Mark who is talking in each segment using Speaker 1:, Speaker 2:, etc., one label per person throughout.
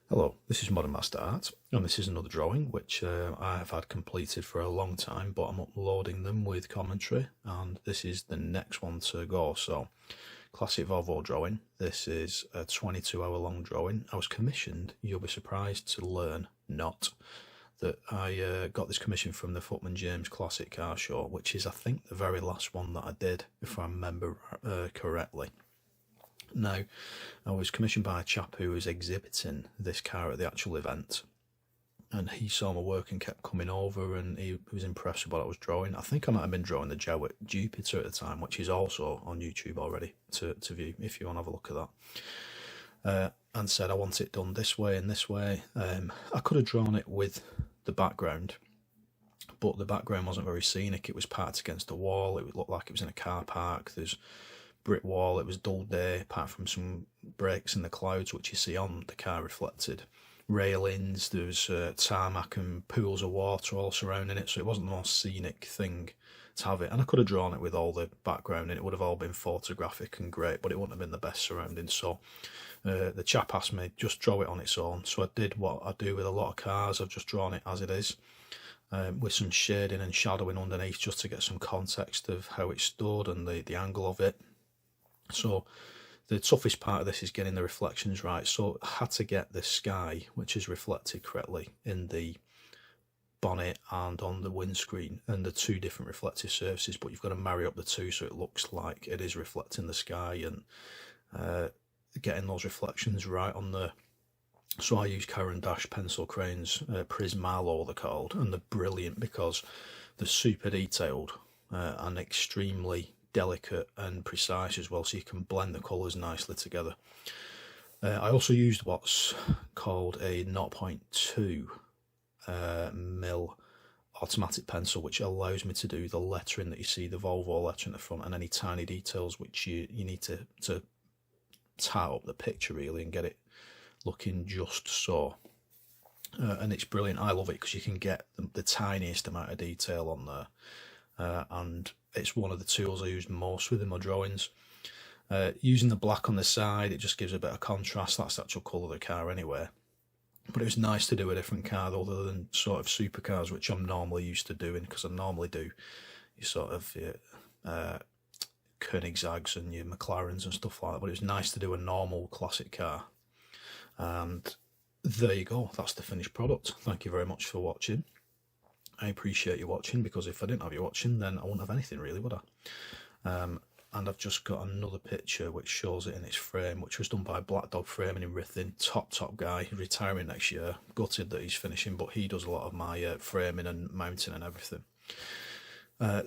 Speaker 1: Hello, this is Modern Master Art, and this is another drawing which I have had completed for a long time, but I'm uploading them with commentary, and this is the next one to go. So, classic Volvo drawing. This is a 22-hour long drawing. I was commissioned, you'll be surprised to learn not, that I got this commission from the Footman James Classic Car Show, which is, I think, the very last one that I did, if I remember correctly. Now, I was commissioned by a chap who was exhibiting this car at the actual event, and he saw my work and kept coming over, and he was impressed with what I was drawing. I think I might have been drawing the Jowett Jupiter at the time, which is also on YouTube already to view if you want to have a look at that. And said I want it done this way and this way. I could have drawn it with the background, but the background wasn't very scenic. It was parked against a wall. It looked like it was in a car park. There's brick wall. It was dull day apart from some breaks in the clouds which you see on the car reflected. Railings, there was tarmac and pools of water all surrounding it, so it wasn't the most scenic thing to have it. And I could have drawn it with all the background and it would have all been photographic and great, but it wouldn't have been the best surroundings. So the chap asked me just draw it on its own, so I did what I do with a lot of cars. I've just drawn it as it is, with some shading and shadowing underneath just to get some context of how it stood and the angle of it. So the toughest part of this is getting the reflections right. So I had to get the sky, which is reflected correctly in the bonnet and on the windscreen, and the two different reflective surfaces, but you've got to marry up the two so it looks like it is reflecting the sky, and getting those reflections right on the... So I use Caran d'Ache pencil crayons, Prismalo they're called, and they're brilliant because they're super detailed and extremely delicate and precise as well, so you can blend the colours nicely together. I also used what's called a 0.2 mil automatic pencil, which allows me to do the lettering that you see, the Volvo letter in the front, and any tiny details which you need to tie up the picture really and get it looking just so. And it's brilliant. I love it because you can get the tiniest amount of detail on there, and it's one of the tools I use most within my drawings. Using the black on the side, it just gives a bit of contrast. That's the actual colour of the car anyway. But it was nice to do a different car other than sort of supercars, which I'm normally used to doing, because I normally do your sort of Koenigsegg's and your McLarens and stuff like that. But it was nice to do a normal classic car. And there you go, that's the finished product. Thank you very much for watching. I appreciate you watching, because if I didn't have you watching, then I wouldn't have anything really, would I? And I've just got another picture which shows it in its frame, which was done by Black Dog Framing in Ruthin. Top guy, retiring next year. Gutted that he's finishing, but he does a lot of my framing and mounting and everything.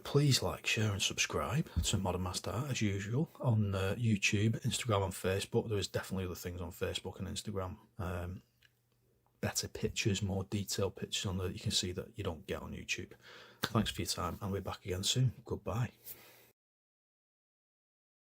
Speaker 1: Please like, share and subscribe to Modern Master Art as usual on YouTube, Instagram and Facebook. There is definitely other things on Facebook and Instagram. Better pictures, more detailed pictures on there that you can see that you don't get on YouTube. Thanks for your time, and we'll be back again soon. Goodbye.